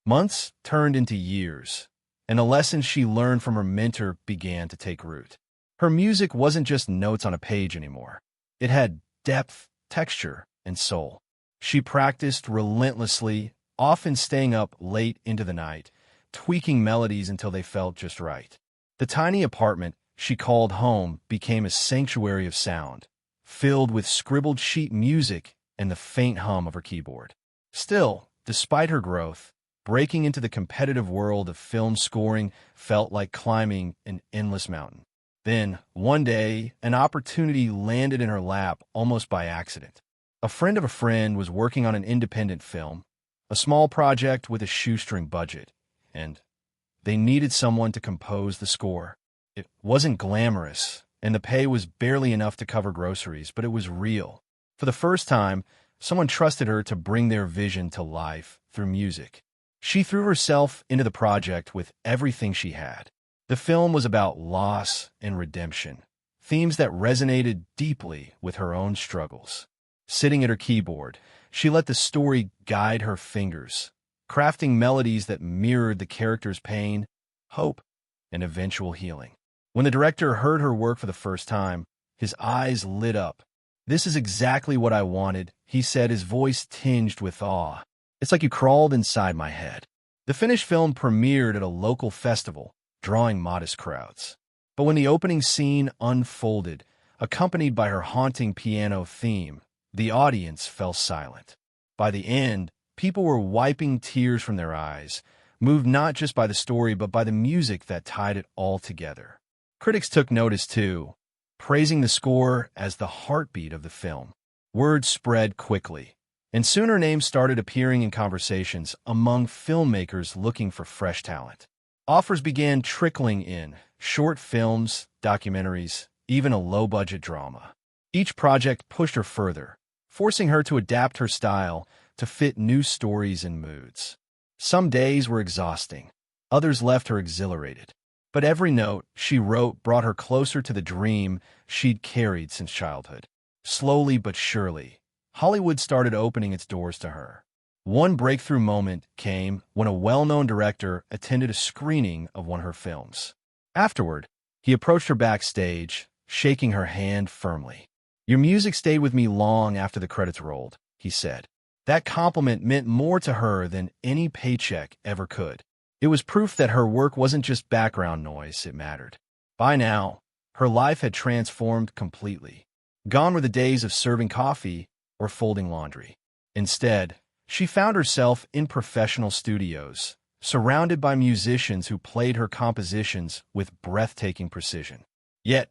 Months turned into years, and the lessons she learned from her mentor began to take root. Her music wasn't just notes on a page anymore. It had depth, texture, and soul. She practiced relentlessly, often staying up late into the night, tweaking melodies until they felt just right. The tiny apartment she called home became a sanctuary of sound, filled with scribbled sheet music and the faint hum of her keyboard. Still, despite her growth, breaking into the competitive world of film scoring felt like climbing an endless mountain. Then, one day, an opportunity landed in her lap almost by accident. A friend of a friend was working on an independent film, a small project with a shoestring budget, and they needed someone to compose the score. It wasn't glamorous, and the pay was barely enough to cover groceries, but it was real. For the first time, someone trusted her to bring their vision to life through music. She threw herself into the project with everything she had. The film was about loss and redemption, themes that resonated deeply with her own struggles. Sitting at her keyboard, she let the story guide her fingers, crafting melodies that mirrored the character's pain, hope, and eventual healing. When the director heard her work for the first time, his eyes lit up. "This is exactly what I wanted," he said, his voice tinged with awe. "It's like you crawled inside my head." The finished film premiered at a local festival, drawing modest crowds. But when the opening scene unfolded, accompanied by her haunting piano theme, the audience fell silent. By the end, people were wiping tears from their eyes, moved not just by the story but by the music that tied it all together. Critics took notice too, praising the score as the heartbeat of the film. Word spread quickly, and soon her name started appearing in conversations among filmmakers looking for fresh talent. Offers began trickling in: short films, documentaries, even a low-budget drama. Each project pushed her further, forcing her to adapt her style to fit new stories and moods. Some days were exhausting, others left her exhilarated. But every note she wrote brought her closer to the dream she'd carried since childhood. Slowly but surely, Hollywood started opening its doors to her. One breakthrough moment came when a well-known director attended a screening of one of her films. Afterward, he approached her backstage, shaking her hand firmly. "Your music stayed with me long after the credits rolled," he said. That compliment meant more to her than any paycheck ever could. It was proof that her work wasn't just background noise, it mattered. By now, her life had transformed completely. Gone were the days of serving coffee or folding laundry. Instead, she found herself in professional studios, surrounded by musicians who played her compositions with breathtaking precision. Yet,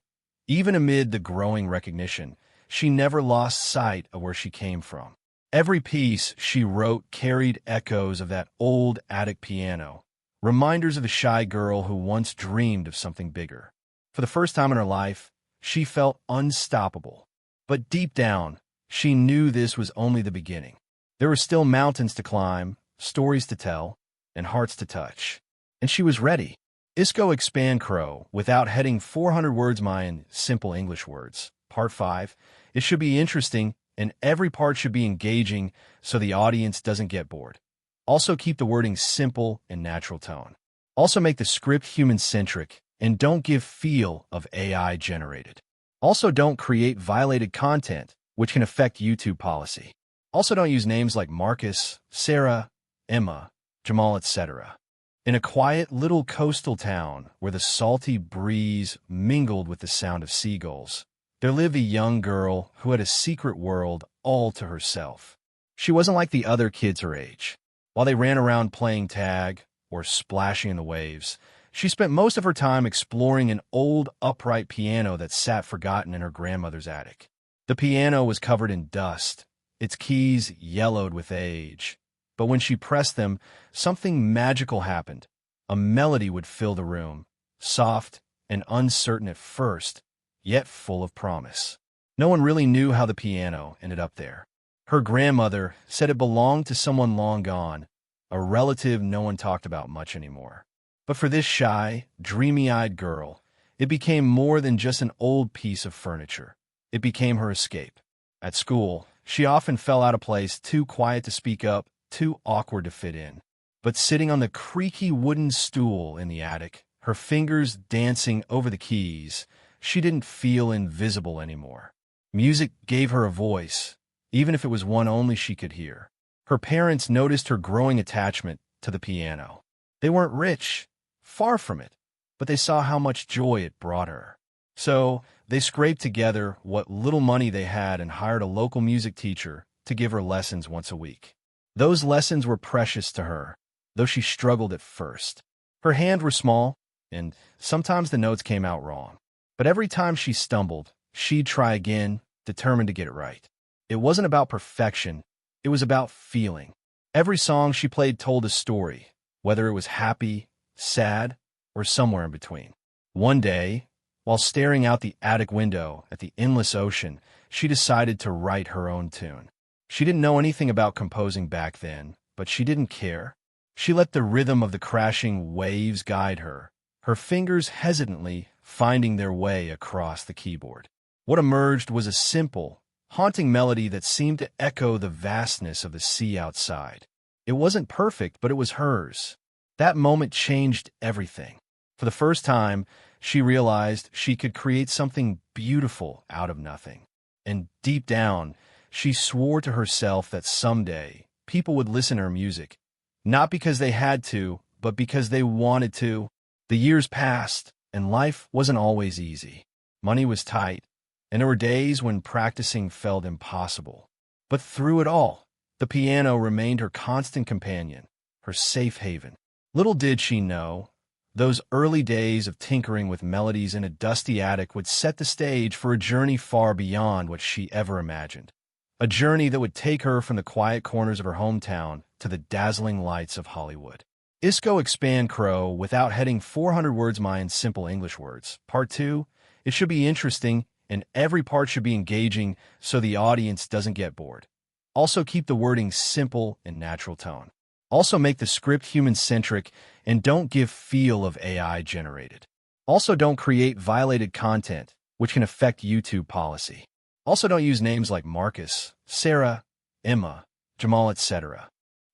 even amid the growing recognition, she never lost sight of where she came from. Every piece she wrote carried echoes of that old attic piano, reminders of the shy girl who once dreamed of something bigger. For the first time in her life, she felt unstoppable. But deep down, she knew this was only the beginning. There were still mountains to climb, stories to tell, and hearts to touch. And she was ready. Isco Expand Crow, without heading 400 words in simple English words. Part 5. It should be interesting, and every part should be engaging so the audience doesn't get bored. Also keep the wording simple and natural tone. Also make the script human-centric, and don't give feel of AI generated. Also don't create violated content, which can affect YouTube policy. Also don't use names like Marcus, Sarah, Emma, Jamal, etc. In a quiet little coastal town where the salty breeze mingled with the sound of seagulls, there lived a young girl who had a secret world all to herself. She wasn't like the other kids her age. While they ran around playing tag or splashing in the waves, she spent most of her time exploring an old upright piano that sat forgotten in her grandmother's attic. The piano was covered in dust, its keys yellowed with age. But when she pressed them, something magical happened. A melody would fill the room, soft and uncertain at first, yet full of promise. No one really knew how the piano ended up there. Her grandmother said it belonged to someone long gone, a relative no one talked about much anymore. But for this shy, dreamy-eyed girl, it became more than just an old piece of furniture. It became her escape. At school, she often fell out of place, too quiet to speak up, too awkward to fit in. But sitting on the creaky wooden stool in the attic, her fingers dancing over the keys, she didn't feel invisible anymore. Music gave her a voice, even if it was one only she could hear. Her parents noticed her growing attachment to the piano. They weren't rich, far from it, but they saw how much joy it brought her. So they scraped together what little money they had and hired a local music teacher to give her lessons once a week. Those lessons were precious to her, though she struggled at first. Her hands were small, and sometimes the notes came out wrong. But every time she stumbled, she'd try again, determined to get it right. It wasn't about perfection, it was about feeling. Every song she played told a story, whether it was happy, sad, or somewhere in between. One day, while staring out the attic window at the endless ocean, she decided to write her own tune. She didn't know anything about composing back then, but she didn't care. She let the rhythm of the crashing waves guide her, her fingers hesitantly finding their way across the keyboard. What emerged was a simple, haunting melody that seemed to echo the vastness of the sea outside. It wasn't perfect, but it was hers. That moment changed everything. For the first time, she realized she could create something beautiful out of nothing. And deep down, she swore to herself that someday people would listen to her music, not because they had to, but because they wanted to. The years passed, and life wasn't always easy. Money was tight, and there were days when practicing felt impossible. But through it all, the piano remained her constant companion, her safe haven. Little did she know, those early days of tinkering with melodies in a dusty attic would set the stage for a journey far beyond what she ever imagined. A journey that would take her from the quiet corners of her hometown to the dazzling lights of Hollywood. Isco expand crow without heading 400 words my in simple English words. Part 2, it should be interesting, and every part should be engaging so the audience doesn't get bored. Also keep the wording simple and natural tone. Also make the script human-centric and don't give feel of AI generated. Also don't create violated content, which can affect YouTube policy. Also don't use names like Marcus, Sarah, Emma, Jamal, etc.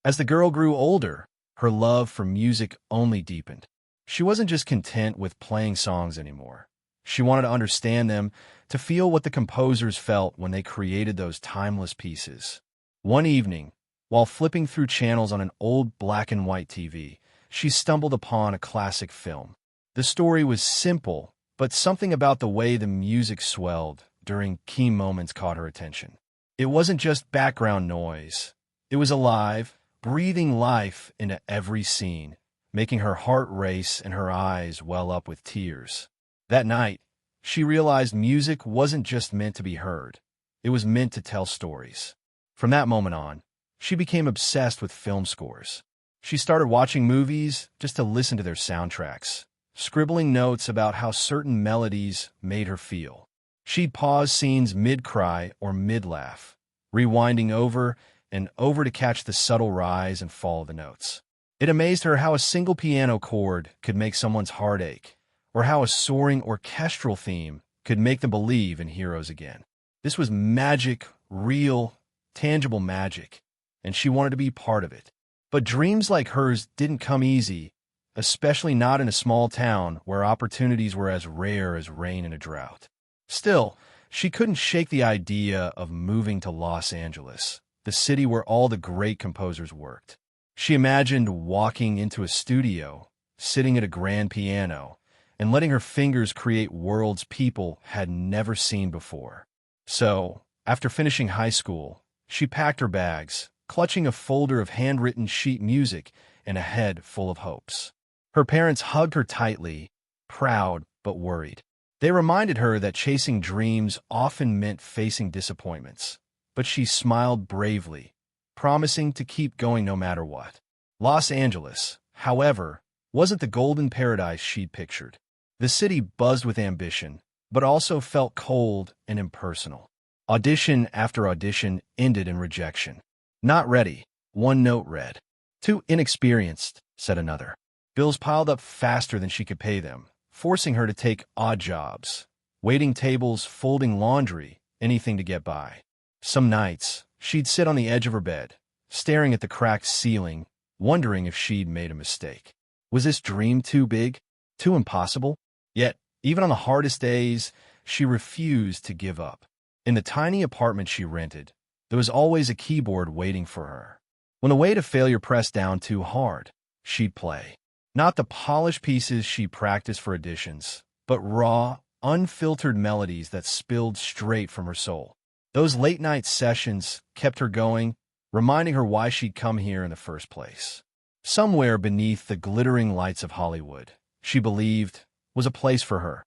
As the girl grew older, her love for music only deepened. She wasn't just content with playing songs anymore. She wanted to understand them, to feel what the composers felt when they created those timeless pieces. One evening, while flipping through channels on an old black and white TV, she stumbled upon a classic film. The story was simple, but something about the way the music swelled during key moments caught her attention. It wasn't just background noise. It was alive, breathing life into every scene, making her heart race and her eyes well up with tears. That night, she realized music wasn't just meant to be heard. It was meant to tell stories. From that moment on, she became obsessed with film scores. She started watching movies just to listen to their soundtracks, scribbling notes about how certain melodies made her feel. She'd pause scenes mid-cry or mid-laugh, rewinding over and over to catch the subtle rise and fall of the notes. It amazed her how a single piano chord could make someone's heart ache, or how a soaring orchestral theme could make them believe in heroes again. This was magic, real, tangible magic, and she wanted to be part of it. But dreams like hers didn't come easy, especially not in a small town where opportunities were as rare as rain in a drought. Still, she couldn't shake the idea of moving to Los Angeles, the city where all the great composers worked. She imagined walking into a studio, sitting at a grand piano, and letting her fingers create worlds people had never seen before. So, after finishing high school, she packed her bags, clutching a folder of handwritten sheet music and a head full of hopes. Her parents hugged her tightly, proud but worried. They reminded her that chasing dreams often meant facing disappointments, but she smiled bravely, promising to keep going no matter what. Los Angeles, however, wasn't the golden paradise she'd pictured. The city buzzed with ambition, but also felt cold and impersonal. Audition after audition ended in rejection. Not ready, one note read. Too inexperienced, said another. Bills piled up faster than she could pay them, forcing her to take odd jobs, waiting tables, folding laundry, anything to get by. Some nights, she'd sit on the edge of her bed, staring at the cracked ceiling, wondering if she'd made a mistake. Was this dream too big? Too impossible? Yet, even on the hardest days, she refused to give up. In the tiny apartment she rented, there was always a keyboard waiting for her. When the weight of failure pressed down too hard, she'd play. Not the polished pieces she practiced for auditions, but raw, unfiltered melodies that spilled straight from her soul. Those late-night sessions kept her going, reminding her why she'd come here in the first place. Somewhere beneath the glittering lights of Hollywood, she believed, was a place for her,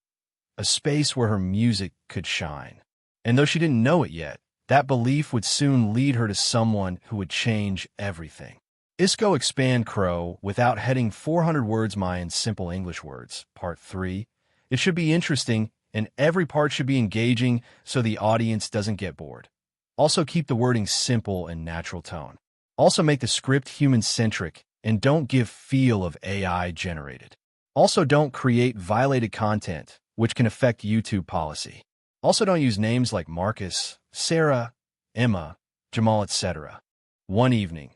a space where her music could shine. And though she didn't know it yet, that belief would soon lead her to someone who would change everything. Isco Expand Crow without heading 400 words in simple English words. Part 3. It should be interesting, and every part should be engaging so the audience doesn't get bored. Also keep the wording simple and natural tone. Also make the script human-centric, and don't give feel of AI generated. Also don't create violated content, which can affect YouTube policy. Also don't use names like Marcus, Sarah, Emma, Jamal, etc. One evening,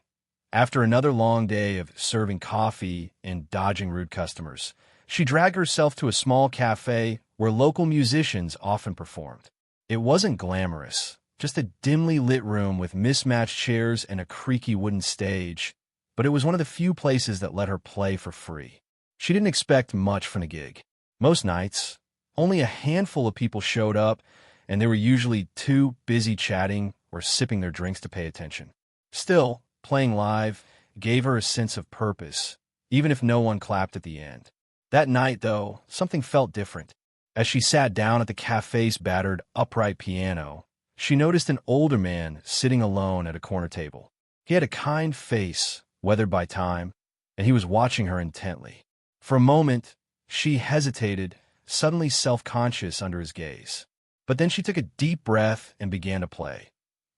after another long day of serving coffee and dodging rude customers, she dragged herself to a small cafe where local musicians often performed. It wasn't glamorous, just a dimly lit room with mismatched chairs and a creaky wooden stage, but it was one of the few places that let her play for free. She didn't expect much from the gig. Most nights, only a handful of people showed up, and they were usually too busy chatting or sipping their drinks to pay attention. Still, playing live gave her a sense of purpose, even if no one clapped at the end. That night, though, something felt different. As she sat down at the cafe's battered upright piano, she noticed an older man sitting alone at a corner table. He had a kind face, weathered by time, and he was watching her intently. For a moment, she hesitated, suddenly self-conscious under his gaze. But then she took a deep breath and began to play.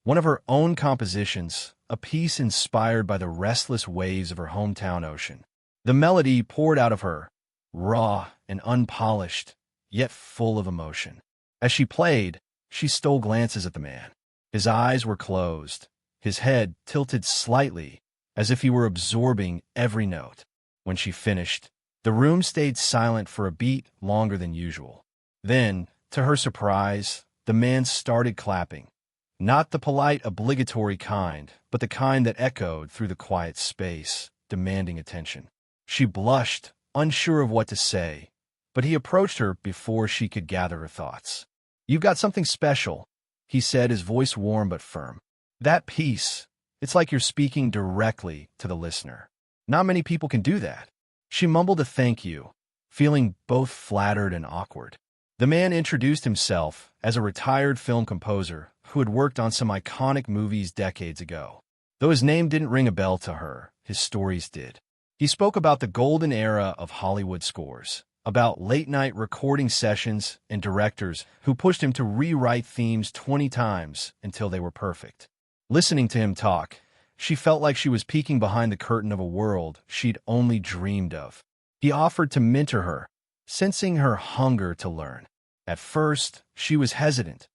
One of her own compositions, a piece inspired by the restless waves of her hometown ocean. The melody poured out of her, raw and unpolished, yet full of emotion. As she played, she stole glances at the man. His eyes were closed, his head tilted slightly, as if he were absorbing every note. When she finished, the room stayed silent for a beat longer than usual. Then, to her surprise, the man started clapping. Not the polite, obligatory kind, but the kind that echoed through the quiet space, demanding attention. She blushed, unsure of what to say, but he approached her before she could gather her thoughts. "You've got something special," he said, his voice warm but firm. "That piece, it's like you're speaking directly to the listener. Not many people can do that." She mumbled a thank you, feeling both flattered and awkward. The man introduced himself as a retired film composer who had worked on some iconic movies decades ago. Though his name didn't ring a bell to her, his stories did. He spoke about the golden era of Hollywood scores, about late-night recording sessions and directors who pushed him to rewrite themes 20 times until they were perfect. Listening to him talk, she felt like she was peeking behind the curtain of a world she'd only dreamed of. He offered to mentor her, sensing her hunger to learn. At first, she was hesitant.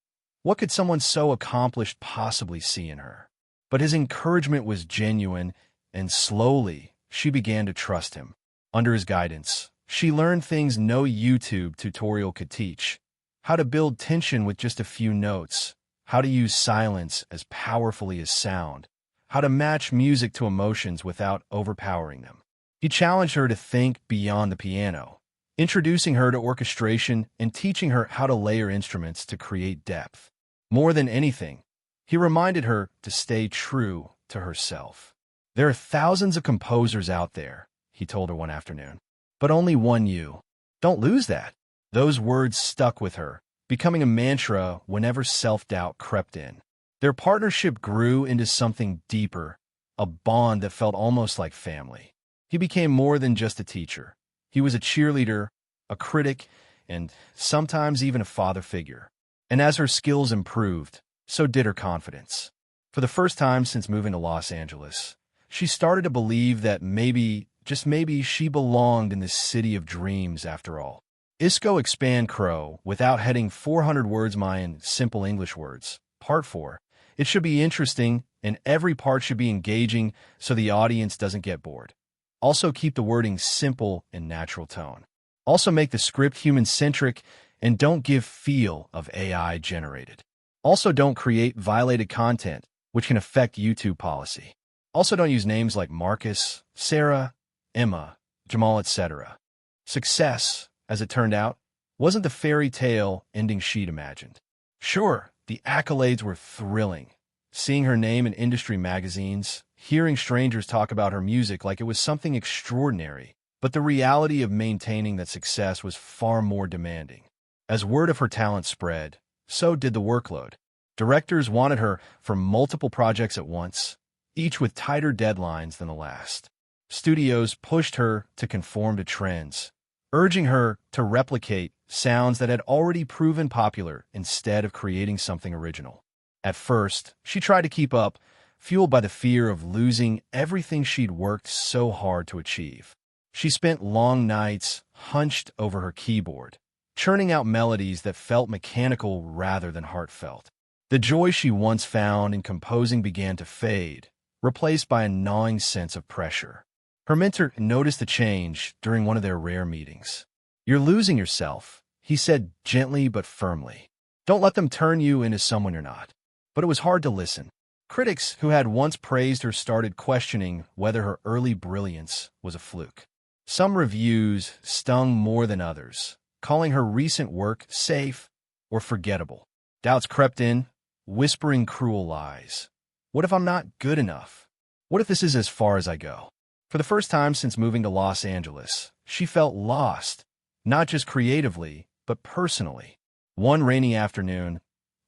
What could someone so accomplished possibly see in her? But his encouragement was genuine, and slowly, she began to trust him. Under his guidance, she learned things no YouTube tutorial could teach. How to build tension with just a few notes, how to use silence as powerfully as sound, how to match music to emotions without overpowering them. He challenged her to think beyond the piano, introducing her to orchestration and teaching her how to layer instruments to create depth. More than anything, he reminded her to stay true to herself. "There are thousands of composers out there," he told her one afternoon, "but only one you. Don't lose that." Those words stuck with her, becoming a mantra whenever self-doubt crept in. Their partnership grew into something deeper, a bond that felt almost like family. He became more than just a teacher. He was a cheerleader, a critic, and sometimes even a father figure. And as her skills improved, so did her confidence. For the first time since moving to Los Angeles, she started to believe that maybe, just maybe, she belonged in this city of dreams after all. Isco Expand Crow without heading 400 words in simple English words. Part 4. It should be interesting, and every part should be engaging so the audience doesn't get bored. Also keep the wording simple and natural tone. Also make the script human-centric and don't give feel of AI generated. Also don't create violated content, which can affect YouTube policy. Also don't use names like Marcus, Sarah, Emma, Jamal, etc. Success, as it turned out, wasn't the fairy tale ending she'd imagined. Sure, the accolades were thrilling. Seeing her name in industry magazines, hearing strangers talk about her music like it was something extraordinary, but the reality of maintaining that success was far more demanding. As word of her talent spread, so did the workload. Directors wanted her for multiple projects at once, each with tighter deadlines than the last. Studios pushed her to conform to trends, urging her to replicate sounds that had already proven popular instead of creating something original. At first, she tried to keep up, fueled by the fear of losing everything she'd worked so hard to achieve. She spent long nights hunched over her keyboard, churning out melodies that felt mechanical rather than heartfelt. The joy she once found in composing began to fade, replaced by a gnawing sense of pressure. Her mentor noticed the change during one of their rare meetings. "You're losing yourself," he said gently but firmly. "Don't let them turn you into someone you're not." But it was hard to listen. Critics who had once praised her started questioning whether her early brilliance was a fluke. Some reviews stung more than others, calling her recent work safe or forgettable. Doubts crept in, whispering cruel lies. What if I'm not good enough? What if this is as far as I go? For the first time since moving to Los Angeles, she felt lost, not just creatively, but personally. One rainy afternoon,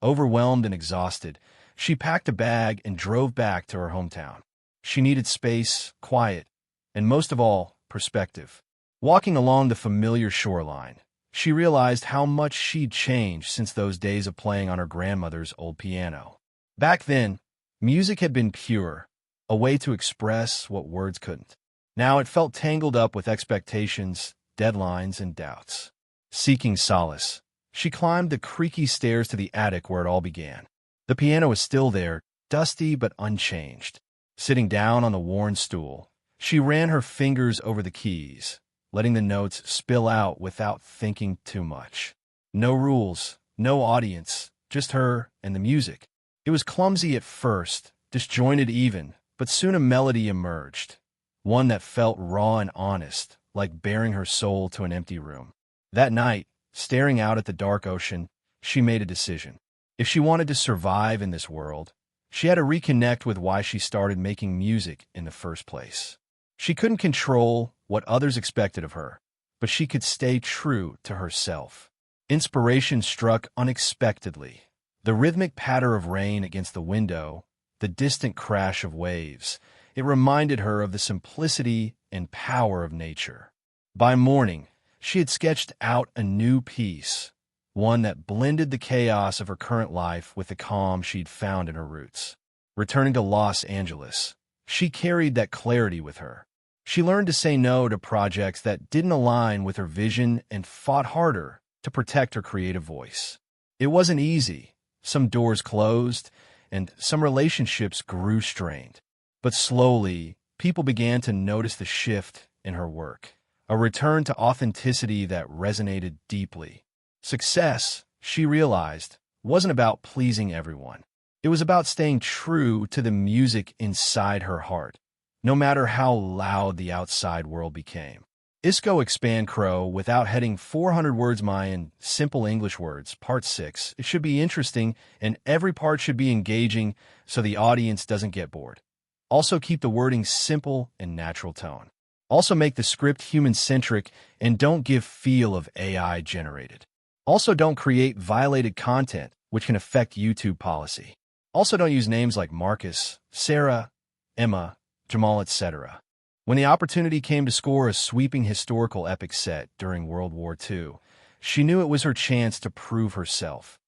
overwhelmed and exhausted, she packed a bag and drove back to her hometown. She needed space, quiet, and most of all, perspective. Walking along the familiar shoreline, she realized how much she'd changed since those days of playing on her grandmother's old piano. Back then, music had been pure, a way to express what words couldn't. Now it felt tangled up with expectations, deadlines, and doubts. Seeking solace, she climbed the creaky stairs to the attic where it all began. The piano was still there, dusty but unchanged. Sitting down on the worn stool, she ran her fingers over the keys, letting the notes spill out without thinking too much. No rules, no audience, just her and the music. It was clumsy at first, disjointed even, but soon a melody emerged, one that felt raw and honest, like baring her soul to an empty room. That night, staring out at the dark ocean, she made a decision. If she wanted to survive in this world, she had to reconnect with why she started making music in the first place. She couldn't control what others expected of her, but she could stay true to herself. Inspiration struck unexpectedly. The rhythmic patter of rain against the window, the distant crash of waves, it reminded her of the simplicity and power of nature. By morning, she had sketched out a new piece, one that blended the chaos of her current life with the calm she'd found in her roots. Returning to Los Angeles, she carried that clarity with her. She learned to say no to projects that didn't align with her vision and fought harder to protect her creative voice. It wasn't easy. Some doors closed, and some relationships grew strained. But slowly, people began to notice the shift in her work, a return to authenticity that resonated deeply. Success, she realized, wasn't about pleasing everyone. It was about staying true to the music inside her heart, no matter how loud the outside world became. Isco Expand Crow without heading 400 words Mayan, simple English words, part 6. It should be interesting, and every part should be engaging so the audience doesn't get bored. Also keep the wording simple and natural tone. Also make the script human-centric and don't give feel of AI generated. Also don't create violated content, which can affect YouTube policy. Also don't use names like Marcus, Sarah, Emma, Jamal, etc. When the opportunity came to score a sweeping historical epic set during World War II, she knew it was her chance to prove herself,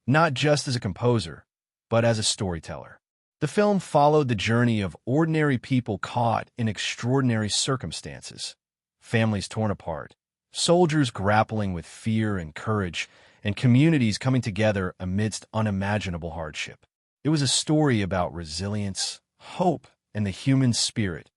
not just as a composer, but as a storyteller. The film followed the journey of ordinary people caught in extraordinary circumstances, families torn apart, soldiers grappling with fear and courage, and communities coming together amidst unimaginable hardship. It was a story about resilience, hope, and the human spirit,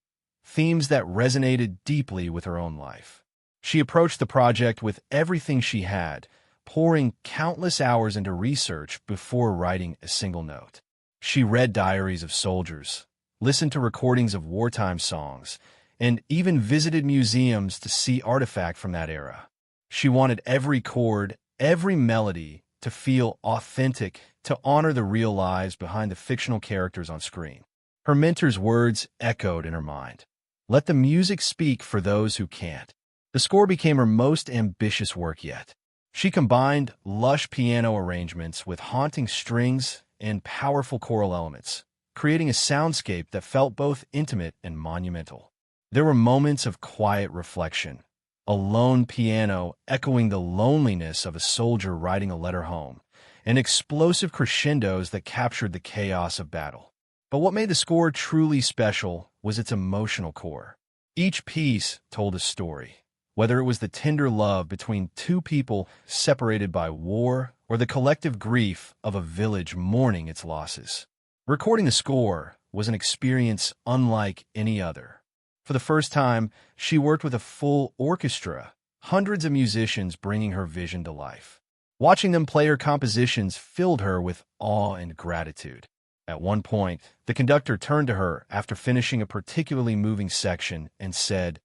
themes that resonated deeply with her own life. She approached the project with everything she had, pouring countless hours into research before writing a single note. She read diaries of soldiers, listened to recordings of wartime songs, and even visited museums to see artifacts from that era. She wanted every chord, every melody to feel authentic, to honor the real lives behind the fictional characters on screen. Her mentor's words echoed in her mind. Let the music speak for those who can't. The score became her most ambitious work yet. She combined lush piano arrangements with haunting strings and powerful choral elements, creating a soundscape that felt both intimate and monumental. There were moments of quiet reflection, a lone piano echoing the loneliness of a soldier writing a letter home, and explosive crescendos that captured the chaos of battle. But what made the score truly special was its emotional core. Each piece told a story, whether it was the tender love between two people separated by war or the collective grief of a village mourning its losses. Recording the score was an experience unlike any other. For the first time, she worked with a full orchestra, hundreds of musicians bringing her vision to life. Watching them play her compositions filled her with awe and gratitude. At one point, the conductor turned to her after finishing a particularly moving section and said,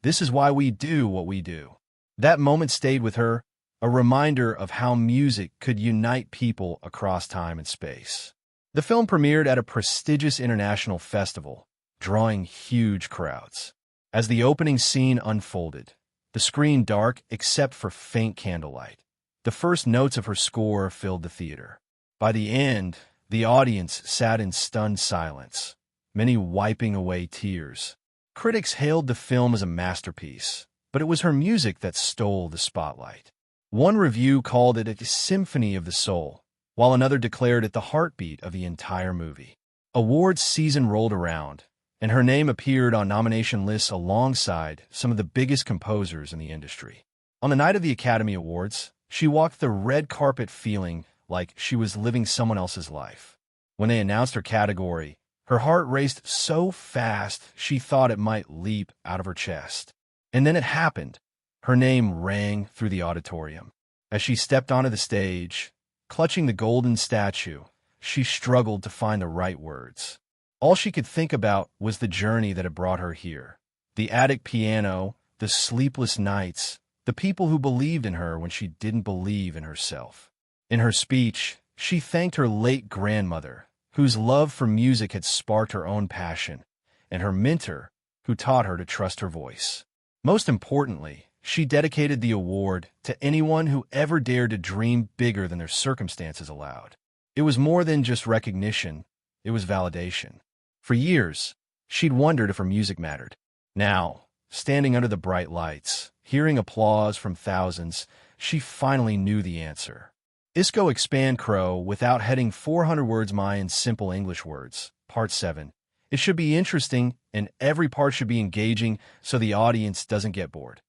"This is why we do what we do." That moment stayed with her, a reminder of how music could unite people across time and space. The film premiered at a prestigious international festival, drawing huge crowds. As the opening scene unfolded, the screen dark except for faint candlelight, the first notes of her score filled the theater. By the end, the audience sat in stunned silence, many wiping away tears. Critics hailed the film as a masterpiece, but it was her music that stole the spotlight. One review called it a symphony of the soul, while another declared it the heartbeat of the entire movie. Awards season rolled around, and her name appeared on nomination lists alongside some of the biggest composers in the industry. On the night of the Academy Awards, she walked the red carpet feeling like she was living someone else's life. When they announced her category, her heart raced so fast she thought it might leap out of her chest. And then it happened. Her name rang through the auditorium. As she stepped onto the stage, clutching the golden statue, she struggled to find the right words. All she could think about was the journey that had brought her here. The attic piano, the sleepless nights, the people who believed in her when she didn't believe in herself. In her speech, she thanked her late grandmother, whose love for music had sparked her own passion, and her mentor, who taught her to trust her voice. Most importantly, she dedicated the award to anyone who ever dared to dream bigger than their circumstances allowed. It was more than just recognition, it was validation. For years, she'd wondered if her music mattered. Now, standing under the bright lights, hearing applause from thousands, she finally knew the answer. Isco Expand Crow without heading 400 words in simple English words. Part 7. It should be interesting, and every part should be engaging so the audience doesn't get bored.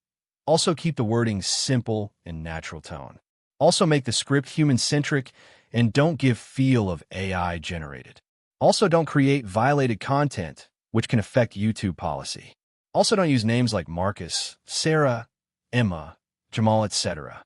Also keep the wording simple and natural tone. Also make the script human-centric, and don't give feel of AI-generated. Also don't create violated content, which can affect YouTube policy. Also don't use names like Marcus, Sarah, Emma, Jamal, etc.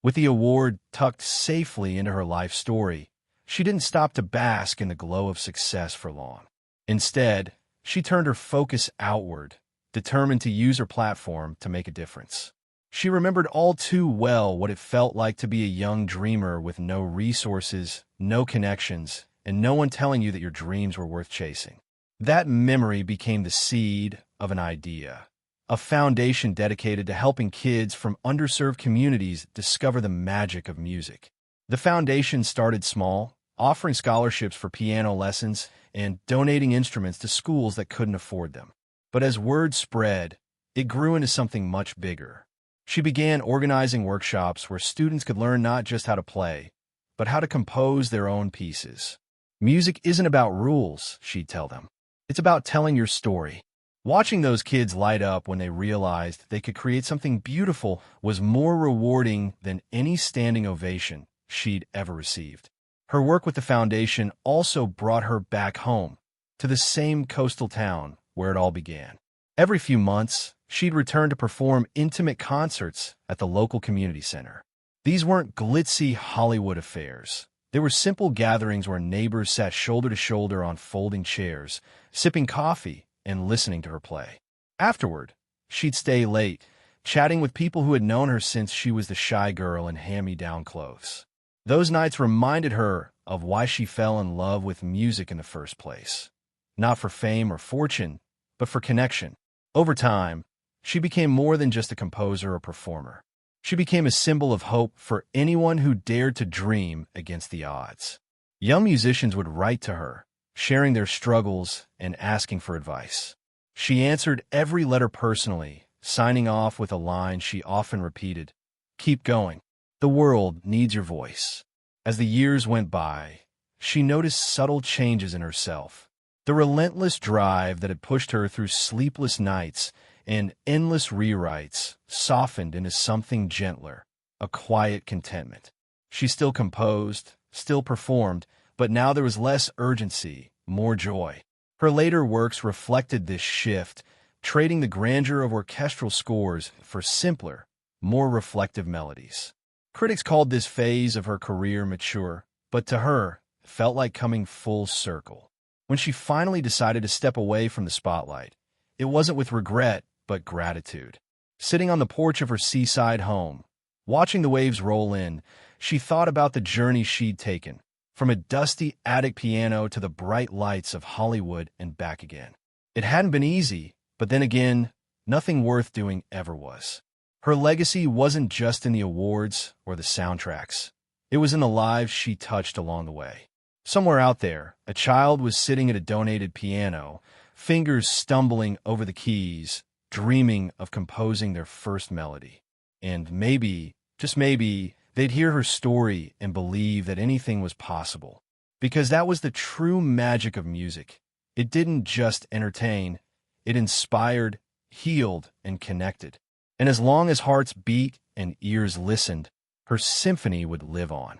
With the award tucked safely into her life story, she didn't stop to bask in the glow of success for long. Instead, she turned her focus outward, determined to use her platform to make a difference. She remembered all too well what it felt like to be a young dreamer with no resources, no connections, and no one telling you that your dreams were worth chasing. That memory became the seed of an idea, a foundation dedicated to helping kids from underserved communities discover the magic of music. The foundation started small, offering scholarships for piano lessons and donating instruments to schools that couldn't afford them. But as word spread, it grew into something much bigger. She began organizing workshops where students could learn not just how to play, but how to compose their own pieces. Music isn't about rules, she'd tell them. It's about telling your story. Watching those kids light up when they realized they could create something beautiful was more rewarding than any standing ovation she'd ever received. Her work with the foundation also brought her back home, to the same coastal town where it all began. Every few months, she'd return to perform intimate concerts at the local community center. These weren't glitzy Hollywood affairs. They were simple gatherings where neighbors sat shoulder to shoulder on folding chairs, sipping coffee and listening to her play. Afterward, she'd stay late, chatting with people who had known her since she was the shy girl in hand-me-down clothes. Those nights reminded her of why she fell in love with music in the first place. Not for fame or fortune, but for connection. Over time, she became more than just a composer or performer. She became a symbol of hope for anyone who dared to dream against the odds. Young musicians would write to her, sharing their struggles and asking for advice. She answered every letter personally, signing off with a line she often repeated, "Keep going. The world needs your voice." As the years went by, she noticed subtle changes in herself. The relentless drive that had pushed her through sleepless nights and endless rewrites softened into something gentler, a quiet contentment. She still composed, still performed, but now there was less urgency, more joy. Her later works reflected this shift, trading the grandeur of orchestral scores for simpler, more reflective melodies. Critics called this phase of her career mature, but to her, it felt like coming full circle. When she finally decided to step away from the spotlight, it wasn't with regret, but gratitude. Sitting on the porch of her seaside home, watching the waves roll in, she thought about the journey she'd taken, from a dusty attic piano to the bright lights of Hollywood and back again. It hadn't been easy, but then again, nothing worth doing ever was. Her legacy wasn't just in the awards or the soundtracks. It was in the lives she touched along the way. Somewhere out there, a child was sitting at a donated piano, fingers stumbling over the keys, dreaming of composing their first melody. And maybe, just maybe, they'd hear her story and believe that anything was possible. Because that was the true magic of music. It didn't just entertain, it inspired, healed, and connected. And as long as hearts beat and ears listened, her symphony would live on.